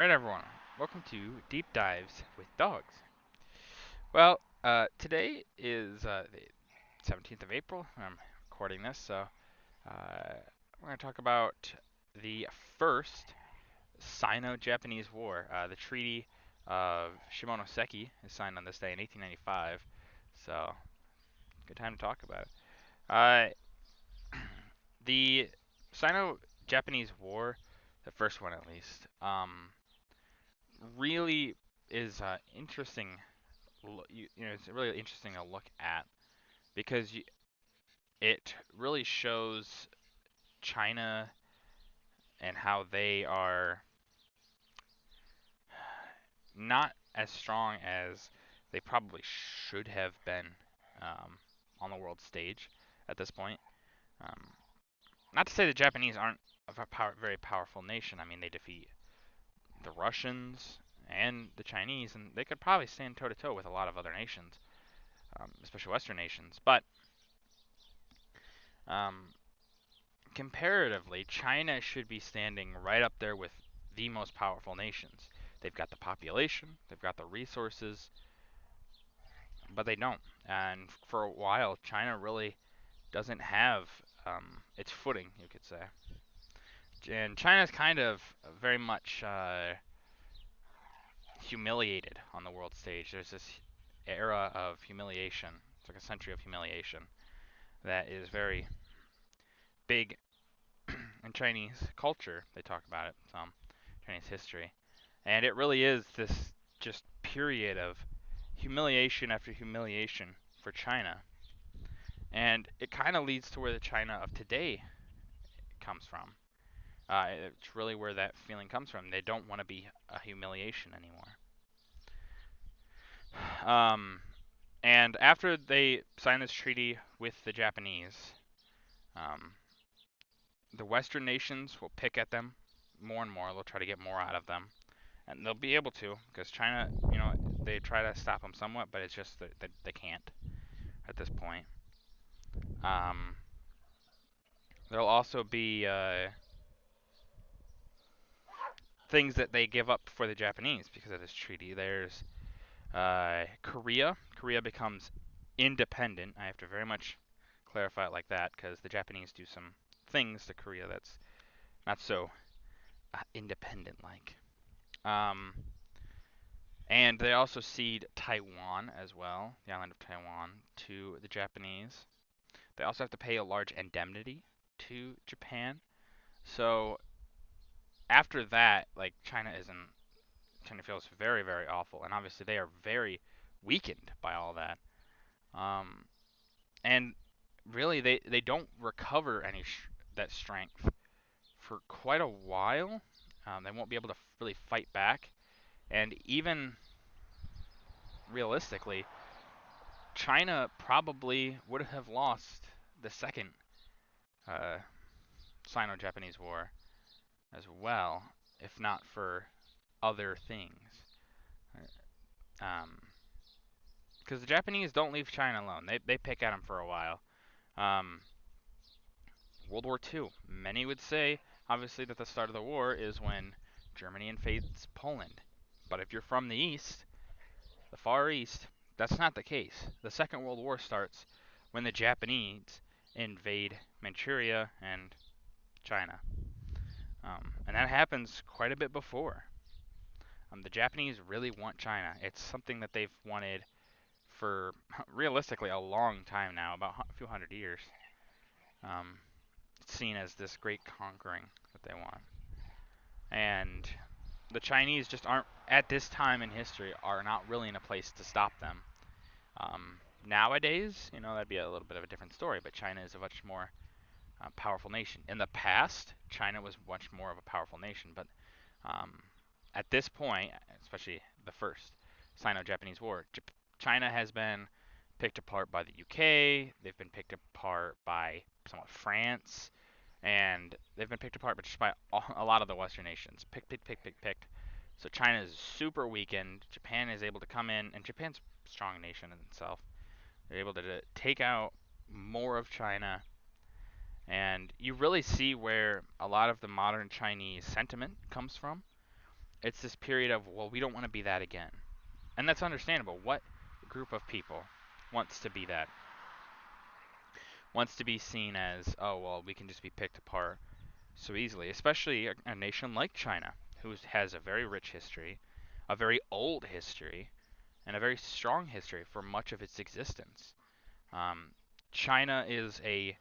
Alright, everyone, welcome to Deep Dives with Dogs. Today is the 17th of April. I'm recording this, so we're going to talk about the first Sino-Japanese War. The Treaty of Shimonoseki is signed on this day in 1895, so good time to talk about it. The Sino-Japanese War, the first one at least, really is interesting. It's really interesting to look at because it really shows China and how they are not as strong as they probably should have been um, on the world stage at this point. Um, Not to say the Japanese aren't very powerful nation. I mean, they defeat the Russians and the Chinese, and they could probably stand toe to toe with a lot of other nations, especially Western nations. But um, comparatively, China should be standing right up there with the most powerful nations. They've got the population, they've got the resources, but they don't. And for a while, China really doesn't have its footing, you could say. And China's kind of very much humiliated on the world stage. There's this era of humiliation. It's like a century of humiliation that is very big in Chinese culture. They talk about it some, Chinese history. And it really is this just period of humiliation after humiliation for China. And it kind of leads to where the China of today comes from. It's really where that feeling comes from. They don't want to be a humiliation anymore. Um, and after they sign this treaty with the Japanese, um, the Western nations will pick at them more and more. They'll try to get more out of them, and they'll be able to because China, they try to stop them somewhat, but it's just that they can't at this point. Um, there'll also be things that they give up for the Japanese because of this treaty. There's Korea. Korea becomes independent. I have to very much clarify it like that because the Japanese do some things to Korea that's not so independent like. Um, and they also cede Taiwan as well, the island of Taiwan, to the Japanese. They also have to pay a large indemnity to Japan. So after that, like China feels very, very awful, and obviously they are very weakened by all that. Um, and really, they don't recover that strength for quite a while. They won't be able to really fight back, and even realistically, China probably would have lost the second uh, Sino-Japanese War as well, if not for other things. Um, because the Japanese don't leave China alone. They pick at them for a while. Um, World War II. Many would say, obviously, that the start of the war is when Germany invades Poland. But if you're from the East, the Far East, that's not the case. The Second World War starts when the Japanese invade Manchuria and China. And that happens quite a bit before. The Japanese really want China. It's something that they've wanted for realistically a long time now, about a few hundred years. Um, it's seen as this great conquering that they want. And the Chinese just aren't, at this time in history, are not really in a place to stop them. Nowadays, that'd be a little bit of a different story, but China is a much more powerful nation. In the past, China was much more of a powerful nation, but um, at this point, especially the first Sino-Japanese War, China has been picked apart by the UK. They've been picked apart by somewhat France, and they've been picked apart just by a lot of the Western nations. Picked. So China is super weakened. Japan is able to come in, and Japan's a strong nation in itself. They're able to take out more of China, and you really see where a lot of the modern Chinese sentiment comes from. it's this period of, well, we don't want to be that again. And that's understandable. What group of people wants to be that? Wants to be seen as, oh, well, we can just be picked apart so easily, especially a nation like China, who has a very rich history, a very old history, and a very strong history for much of its existence. Um, China is a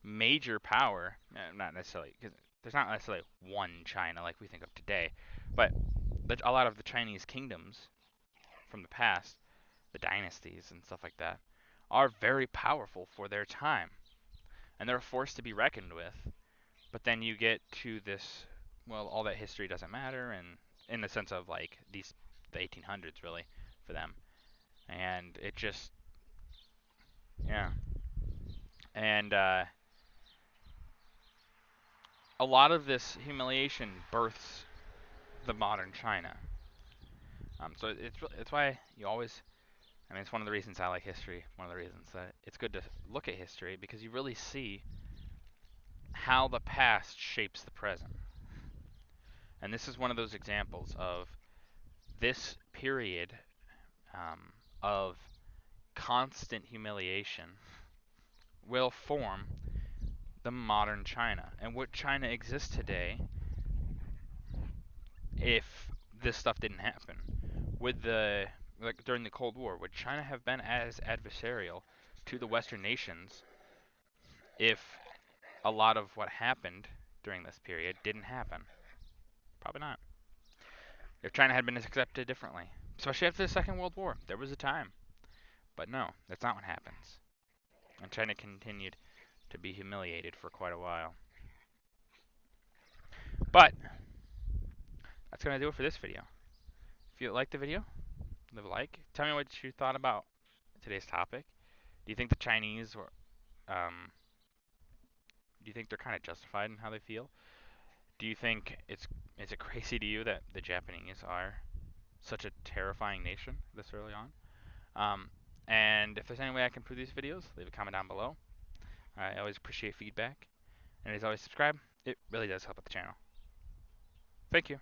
major power, not necessarily, because there's not necessarily one China like we think of today, but a lot of the Chinese kingdoms from the past, the dynasties and stuff like that, are very powerful for their time, and they're a force to be reckoned with. But then you get to this, well, all that history doesn't matter, and in the sense of like the 1800s really for them, and it just, yeah, and a lot of this humiliation births the modern China. So it's why you always, I mean, it's one of the reasons I like history. One of the reasons that it's good to look at history, because you really see how the past shapes the present. And this is one of those examples of this period of constant humiliation will form the modern China. And would China exist today if this stuff didn't happen? Would like during the Cold War, would China have been as adversarial to the Western nations if a lot of what happened during this period didn't happen? Probably not. If China had been accepted differently, especially after the Second World War, there was a time. But no, that's not what happens. And China continued to be humiliated for quite a while. But that's going to do it for this video. If you liked the video, leave a like. Tell me what you thought about today's topic. Do you think the Chinese were, do you think they're kind of justified in how they feel? Do you think is it crazy to you that the Japanese are such a terrifying nation this early on? Um, and if there's any way I can improve these videos, leave a comment down below. I always appreciate feedback. And as always, subscribe. It really does help out the channel. Thank you.